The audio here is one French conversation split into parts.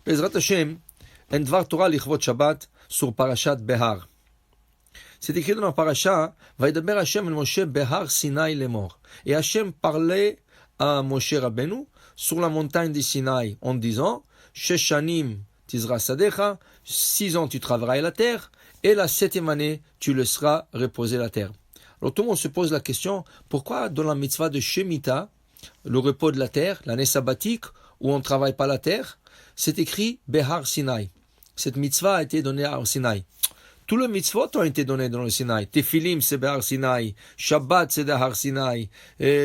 Bezrat Hashem, un Dvar Torah lichvot Shabbat sur Parashat Behar. C'est écrit dans la Parasha, Vaïdaber Hashem el Moshe Behar Sinai lemor. Et Hashem parlait à Moshe Rabbeinu sur la montagne de Sinaï en disant, Sheshanim tizra sadecha, 6 ans tu travailleras la terre, et la 7e année tu laisseras reposer la terre. Alors tout le monde se pose la question, pourquoi dans la mitzvah de Shemitah, le repos de la terre, l'année sabbatique, où on ne travaille pas la terre, c'est écrit Behar Sinai. Cette mitzvah a été donnée à Sinai. Tous les mitzvot ont été donnés dans le Sinaï. Tefilim, c'est Behar Sinai. Shabbat, c'est Behar Sinai.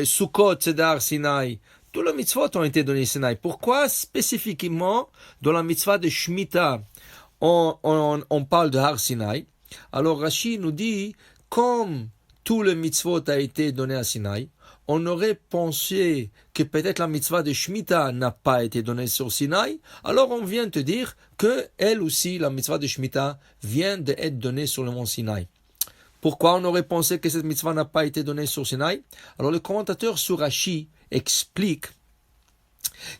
Sukkot, c'est Behar Sinai. Tous les mitzvot ont été donnés au Sinaï. Pourquoi spécifiquement dans la mitzvah de Shemitah, on parle de Har Sinai? Alors Rashi nous dit, comme tous les mitzvot ont été donnés à Sinaï, on aurait pensé que peut-être la mitzvah de Shemitah n'a pas été donnée sur Sinaï, alors on vient te dire que elle aussi, la mitzvah de Shemitah, vient d'être donnée sur le mont Sinaï. Pourquoi on aurait pensé que cette mitzvah n'a pas été donnée sur Sinaï? Alors le commentateur sur Rashi explique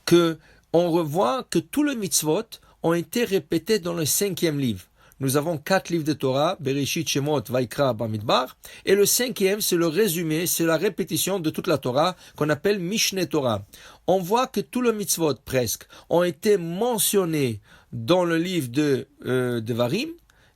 que on revoit que tous les mitzvot ont été répétés dans le 5e livre. Nous avons 4 livres de Torah, Bereshit, Shemot, Vaikra, Bamidbar, et le 5e, c'est le résumé, c'est la répétition de toute la Torah qu'on appelle Mishneh Torah. On voit que tous les mitzvot, presque, ont été mentionnés dans le livre de Devarim,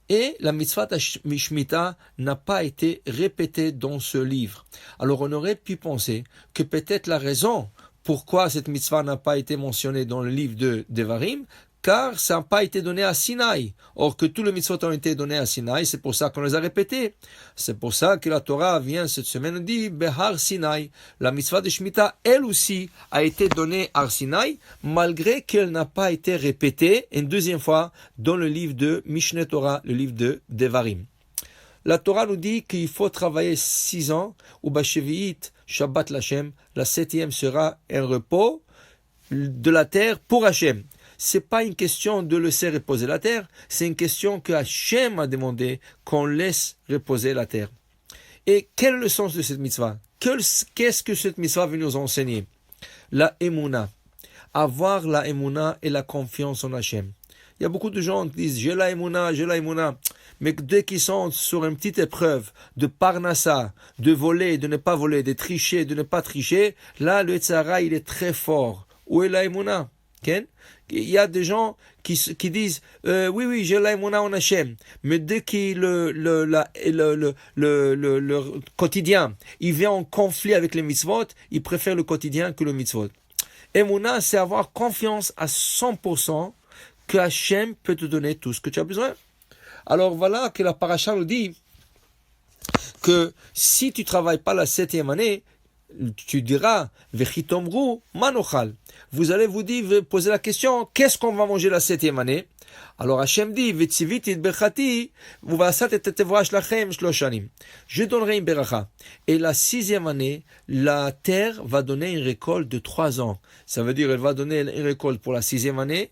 et la mitzvah Shemitah n'a pas été répétée dans ce livre. Alors on aurait pu penser que peut-être la raison pourquoi cette mitzvah n'a pas été mentionnée dans le livre de Devarim, car ça n'a pas été donné à Sinaï. Or que tous les mitzvot ont été donnés à Sinaï, c'est pour ça qu'on les a répétés. C'est pour ça que la Torah vient cette semaine dit Behar Sinaï. La mitzvah de Shemitah, elle aussi, a été donnée à Sinaï, malgré qu'elle n'a pas été répétée une deuxième fois dans le livre de Mishneh Torah, le livre de Devarim. La Torah nous dit qu'il faut travailler 6 ans, ou Bashevi'it, Shabbat l'Hashem, la 7e sera un repos de la terre pour Hachem. C'est pas une question de laisser reposer la terre, c'est une question que Hachem a demandé qu'on laisse reposer la terre. Et quel est le sens de cette mitzvah? Qu'est-ce que cette mitzvah veut nous enseigner? La Emouna. Avoir la Emouna et la confiance en Hachem. Il y a beaucoup de gens qui disent j'ai la Emouna, mais dès qu'ils sont sur une petite épreuve de parnassa, de voler, de ne pas voler, de tricher, de ne pas tricher, là le Tzara il est très fort. Où est la Emouna? Il y a des gens qui disent oui j'ai la Emouna en Hachem, mais dès que le quotidien il vient en conflit avec les mitzvot, ils préfèrent le quotidien que le mitzvot. Emouna, c'est avoir confiance à 100% que Hachem peut te donner tout ce que tu as besoin. Alors voilà que la paracha nous dit que si tu ne travailles pas la 7e année, tu diras Vechitomru manochal. Vous allez vous dire, poser la question, qu'est-ce qu'on va manger la 7e année? Alors Hachem dit Vetziviti berachati uvasat et tetevoash lachem shloshanim. Je donnerai une beracha. Et la 6e année, la terre va donner une récolte de 3 ans. Ça veut dire elle va donner une récolte pour la 6e année,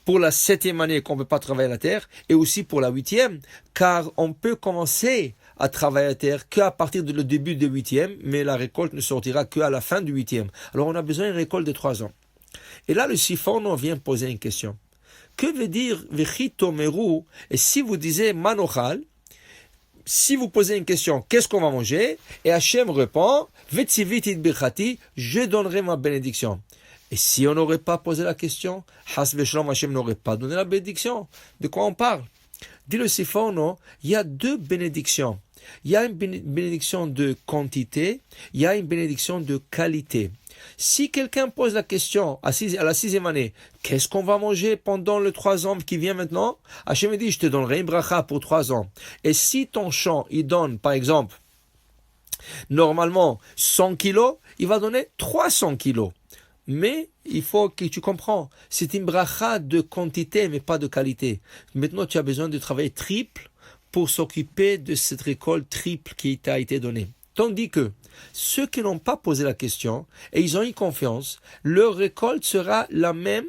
pour la 7e année qu'on ne peut pas travailler la terre, et aussi pour la 8e, car on peut commencer à travailler la terre qu'à partir du début de 8e, mais la récolte ne sortira qu'à la fin du 8e. Alors on a besoin d'une récolte de 3 ans. Et là le Siforno vient poser une question. Que veut dire Vechitomeru? Et si vous disiez Manochal, si vous posez une question, qu'est-ce qu'on va manger? Et Hachem répond, Vetzivitit birchati, je donnerai ma bénédiction. Et si on n'aurait pas posé la question, Has Veshlom Hachem n'aurait pas donné la bénédiction. De quoi on parle? Dit le Siforno, il y a 2 bénédictions. Il y a une bénédiction de quantité, il y a une bénédiction de qualité. Si quelqu'un pose la question à la 6e année, qu'est-ce qu'on va manger pendant les 3 ans qui vient maintenant? Hachem dit, je te donnerai une bracha pour 3 ans. Et si ton champ, il donne, par exemple, normalement 100 kilos, il va donner 300 kilos. Mais il faut que tu comprends, c'est une bracha de quantité mais pas de qualité. Maintenant tu as besoin de travailler triple pour s'occuper de cette récolte triple qui t'a été donnée. Tandis que ceux qui n'ont pas posé la question et ils ont eu confiance, leur récolte sera la même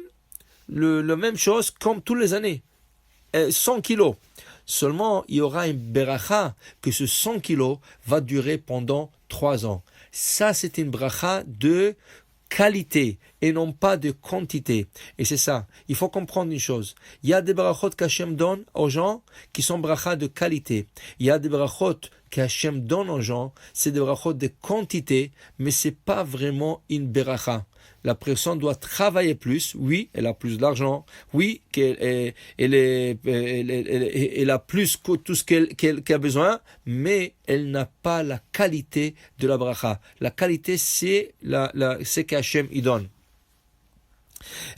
chose comme toutes les années. 100 kilos. Seulement, il y aura une beracha que ce 100 kilos va durer pendant 3 ans. Ça, c'est une bracha de qualité et non pas de quantité. Et c'est ça, il faut comprendre une chose. Il y a des brachot qu'Hachem donne aux gens qui sont brachas de qualité. Il y a des brachot qu'Hachem donne aux gens, c'est des brachot de quantité, mais c'est pas vraiment une beracha. La personne doit travailler plus, oui, elle a plus d'argent, oui, elle a plus que tout ce qu'elle a besoin, mais elle n'a pas la qualité de la bracha. La qualité, c'est ce qu'Hachem y donne.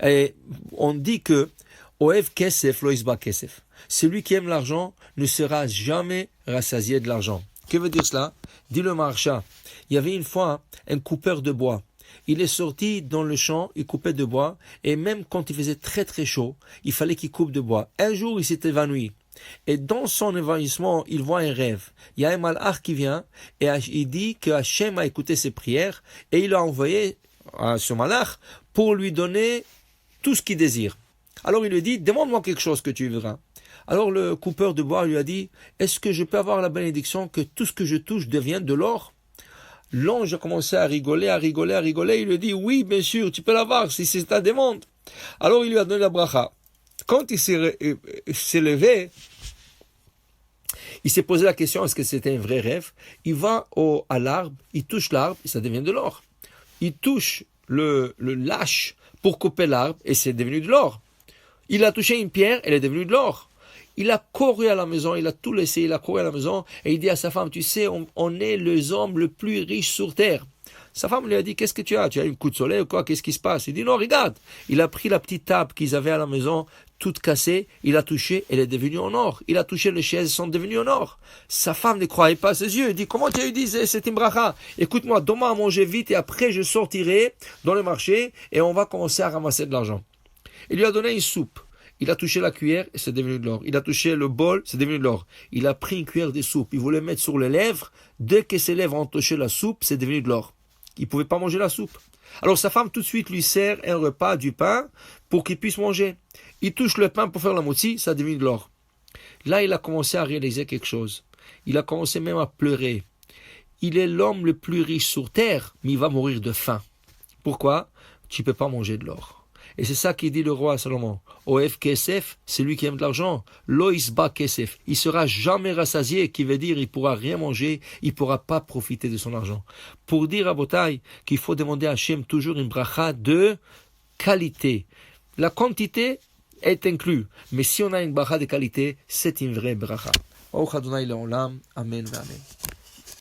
Et on dit que Oev kesef lo isba kesef. Celui qui aime l'argent ne sera jamais rassasié de l'argent. Que veut dire cela? Dit le Maharsha. Il y avait une fois un coupeur de bois. Il est sorti dans le champ, il coupait de bois, et même quand il faisait très très chaud, il fallait qu'il coupe de bois. Un jour, il s'est évanoui. Et dans son évanouissement, il voit un rêve. Il y a un malach qui vient, et il dit que Hachem a écouté ses prières, et il a envoyé à ce malach pour lui donner tout ce qu'il désire. Alors il lui dit, demande-moi quelque chose que tu verras. Alors le coupeur de bois lui a dit, est-ce que je peux avoir la bénédiction que tout ce que je touche devienne de l'or? L'ange a commencé à rigoler. Il lui dit, oui, bien sûr, tu peux l'avoir si c'est ta demande. Alors il lui a donné la bracha. Quand il s'est levé, il s'est posé la question, est-ce que c'était un vrai rêve? Il va à l'arbre, il touche l'arbre et ça devient de l'or. Il touche le lâche pour couper l'arbre et c'est devenu de l'or. Il a touché une pierre, elle est devenue de l'or. Il a couru à la maison, il a tout laissé, il a couru à la maison et il dit à sa femme, tu sais, on est les hommes les plus riches sur terre. Sa femme lui a dit, qu'est-ce que tu as? Tu as un coup de soleil ou quoi? Qu'est-ce qui se passe? Il dit, non, regarde. Il a pris la petite table qu'ils avaient à la maison, toute cassée, il a touché, elle est devenue en or. Il a touché les chaises, elles sont devenues en or. Sa femme ne croyait pas ses yeux. Il dit, comment tu as eu dit, c'est une bracha? Écoute-moi, donne-moi à manger vite et après je sortirai dans le marché et on va commencer à ramasser de l'argent. Il lui a donné une soupe. Il a touché la cuillère et c'est devenu de l'or. Il a touché le bol, c'est devenu de l'or. Il a pris une cuillère de soupe. Il voulait mettre sur les lèvres. Dès que ses lèvres ont touché la soupe, c'est devenu de l'or. Il ne pouvait pas manger la soupe. Alors sa femme tout de suite lui sert un repas, du pain, pour qu'il puisse manger. Il touche le pain pour faire la motzi, ça devient de l'or. Là, il a commencé à réaliser quelque chose. Il a commencé même à pleurer. Il est l'homme le plus riche sur terre, mais il va mourir de faim. Pourquoi? Tu ne peux pas manger de l'or. Et c'est ça qu'il dit le roi Salomon. Oev kesef, c'est lui qui aime de l'argent. Lo isba kesef, il sera jamais rassasié, qui veut dire il pourra rien manger, il pourra pas profiter de son argent. Pour dire à Botaï qu'il faut demander à Hachem toujours une bracha de qualité. La quantité est inclue, mais si on a une bracha de qualité, c'est une vraie bracha. Amen, amen.